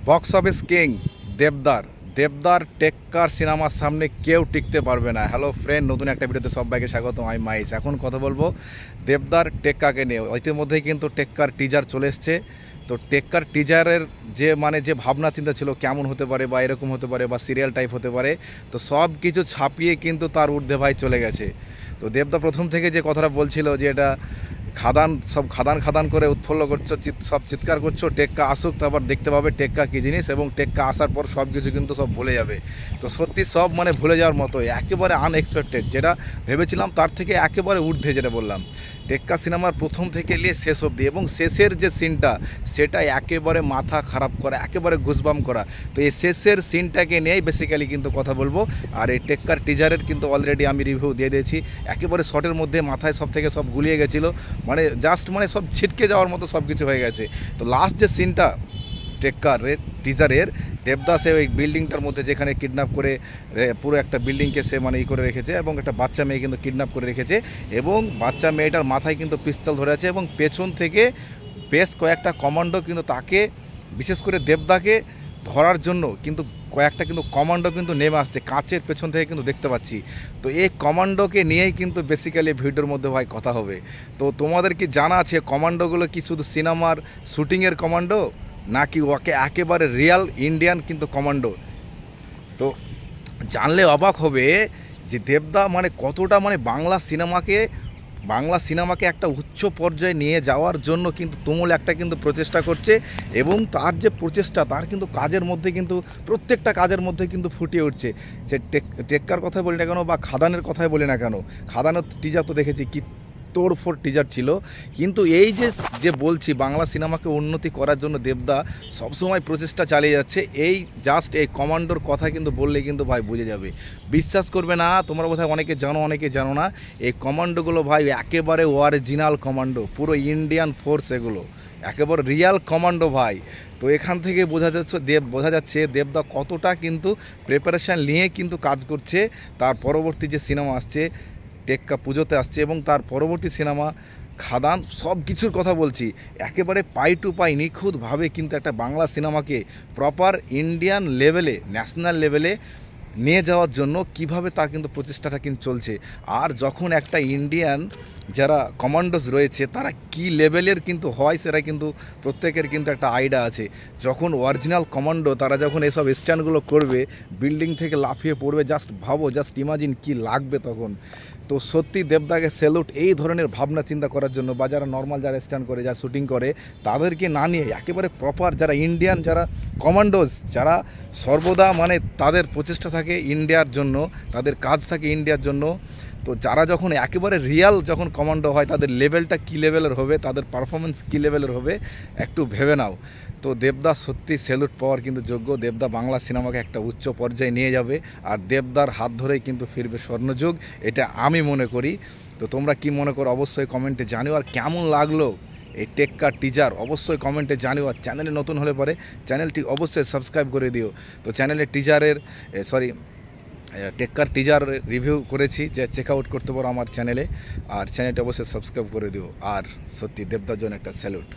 Box office king দেবদার দেবদার টেক্কার সিনেমার সামনে কেউ টিকতে পারবে না। হ্যালো ফ্রেন্ড, নতুন একটা ভিডিওতে সবাইকে স্বাগত। আমি মাইজ। এখন কথা বলবো দেবদার টেক্কাকে নিয়ে। ইতিমধ্যেই কিন্তু টেক্কার টিজার চলে এসছে। তো টেক্কার টিজারের যে ভাবনা চিন্তা ছিল কেমন হতে পারে বা এরকম হতে পারে বা সিরিয়াল টাইপ হতে পারে, তো সব কিছু ছাপিয়ে কিন্তু তার ঊর্ধ্বে ভাই চলে গেছে। তো দেবদা প্রথম থেকে যে কথাটা বলছিল যে এটা খাদান খাদান করে উৎফুল্ল করছো, সব চিৎকার করছো, টেক্কা আসুক তারপর দেখতে পাবে টেক্কা কী জিনিস, এবং টেক্কা আসার পর সব কিছু কিন্তু সব ভুলে যাবে। তো সত্যি সব ভুলে যাওয়ার মতো, একেবারে আনএক্সপেক্টেড। যেটা ভেবেছিলাম তার থেকে একেবারে ঊর্ধ্বে, যেটা বললাম টেক্কা সিনেমার প্রথম থেকে নিয়ে শেষ অবধি, এবং শেষের যে সিনটা সেটা একেবারে মাথা খারাপ করা, একেবারে গুজবাম করা। তো এই শেষের সিনটাকে নিয়েই বেসিক্যালি কিন্তু কথা বলবো। আর এই টেক্কার টিজারের কিন্তু অলরেডি আমি রিভিউ দিয়ে দিয়েছি। একেবারে শর্টের মধ্যে মাথায় সব থেকে সব গুলিয়ে গেছিলো, জাস্ট সব ছিটকে যাওয়ার মতো সব কিছু হয়ে গেছে। তো লাস্ট যে সিনটা টেক্কারের টিজারের, দেবদাসে ওই বিল্ডিংটার মধ্যে যেখানে কিডন্যাপ করে পুরো একটা বিল্ডিংকে সে ই করে রেখেছে, এবং একটা বাচ্চা মেয়ে কিন্তু কিডন্যাপ করে রেখেছে, এবং বাচ্চা মেয়েটার মাথায় কিন্তু পিস্তল ধরে আছে, এবং পেছন থেকে বেশ কয়েকটা কমান্ডো কিন্তু তাকে, বিশেষ করে দেবদাকে ধরার জন্য কিন্তু কয়েকটা কিন্তু কমান্ডো কিন্তু নেমে আসছে কাঁচের পেছন থেকে কিন্তু দেখতে পাচ্ছি। তো এই কমান্ডোকে নিয়েই কিন্তু বেসিক্যালি ভিডিওর মধ্যে ভাই কথা হবে। তো তোমাদের কি জানা আছে কমান্ডোগুলো কি শুধু সিনেমার শুটিংয়ের কমান্ডো, নাকি ওকে একেবারে রিয়াল ইন্ডিয়ান কিন্তু কমান্ডো? তো জানলে অবাক হবে যে দেবদা কতটা বাংলা সিনেমাকে একটা উচ্চ পর্যায়ে নিয়ে যাওয়ার জন্য কিন্তু তুমুল একটা কিন্তু প্রচেষ্টা করছে, এবং তার যে প্রচেষ্টা তার কিন্তু কাজের মধ্যে কিন্তু প্রত্যেকটা কাজের মধ্যে কিন্তু ফুটিয়ে উঠছে। সে টেক্কার কথা বলি না কেন বা খাদানের কথাই বলি না কেন, খাদানের টিজার তো দেখেছি কি তোড়ফোড় টিজার ছিল। কিন্তু এই যে বলছি বাংলা সিনেমাকে উন্নতি করার জন্য দেবদা সবসময় প্রচেষ্টা চালিয়ে যাচ্ছে। এই জাস্ট এই কমান্ডোর কথা কিন্তু বললে কিন্তু ভাই বুঝে যাবে। বিশ্বাস করবে না, তোমরা বোধহয় অনেকে জানো অনেকে জানো না, এই কমান্ডোগুলো ভাই একেবারে অরিজিনাল কমান্ডো, পুরো ইন্ডিয়ান ফোর্স, এগুলো একেবারে রিয়াল কমান্ডো ভাই। তো এখান থেকে বোঝা যাচ্ছে দেবদা কতটা কিন্তু প্রিপারেশান নিয়ে কিন্তু কাজ করছে। তার পরবর্তী যে সিনেমা আসছে টেক্কা পুজোতে আসছে, এবং তার পরবর্তী সিনেমা খাদান, সব কিছুর কথা বলছি একেবারে পাই টু পাই নিখুঁতভাবে কিন্তু একটা বাংলা সিনেমাকে প্রপার ইন্ডিয়ান লেভেলে, ন্যাশনাল লেভেলে নিয়ে যাওয়ার জন্য কিভাবে তার কিন্তু প্রচেষ্টাটা কিন্তু চলছে। আর যখন একটা ইন্ডিয়ান যারা কমান্ডোস রয়েছে তারা কি লেভেলের কিন্তু হয় সেটা কিন্তু প্রত্যেকের কিন্তু একটা আইডিয়া আছে। যখন অরিজিনাল কমান্ডো তারা যখন এসব স্ট্যান্ডগুলো করবে, বিল্ডিং থেকে লাফিয়ে পড়বে, জাস্ট ভাবো, জাস্ট ইমাজিন কি লাগবে তখন। তো সত্যি দেবদাকে স্যালুট এই ধরনের ভাবনা চিন্তা করার জন্য, বা যারা নর্মাল যারা স্ট্যান্ড করে, যারা শুটিং করে, তাদেরকে না নিয়ে একেবারে প্রপার যারা ইন্ডিয়ান যারা কমান্ডোজ, যারা সর্বদা তাদের প্রচেষ্টা থাকে ইন্ডিয়ার জন্য, তাদের কাজ থাকে ইন্ডিয়ার জন্য। তো যারা যখন একেবারে রিয়াল যখন কমান্ডো হয় তাদের লেভেলটা কী লেভেলের হবে, তাদের পারফরমেন্স কী লেভেলের হবে একটু ভেবে নাও। তো দেবদা সত্যি স্যালুট পাওয়ার কিন্তু যোগ্য। দেবদা বাংলা সিনেমাকে একটা উচ্চ পর্যায়ে নিয়ে যাবে, আর দেবদার হাত ধরেই কিন্তু ফিরবে স্বর্ণযুগ, এটা আমি মনে করি। তো তোমরা কি মনে করো অবশ্যই কমেন্টে জানিও। আর কেমন লাগলো এই টেক্কার টিজার অবশ্যই কমেন্টে জানিও। আর চ্যানেলে নতুন হলে পরে চ্যানেলটি অবশ্যই সাবস্ক্রাইব করে দিও। তো চ্যানেলে টেক্কার টিজার রিভিউ করেছি, যে চেক আউট করতে পারো আমার চ্যানেলে, আর চ্যানেলটি অবশ্যই সাবস্ক্রাইব করে দিও। আর সত্যি দেবদার জন্য একটা স্যালুট।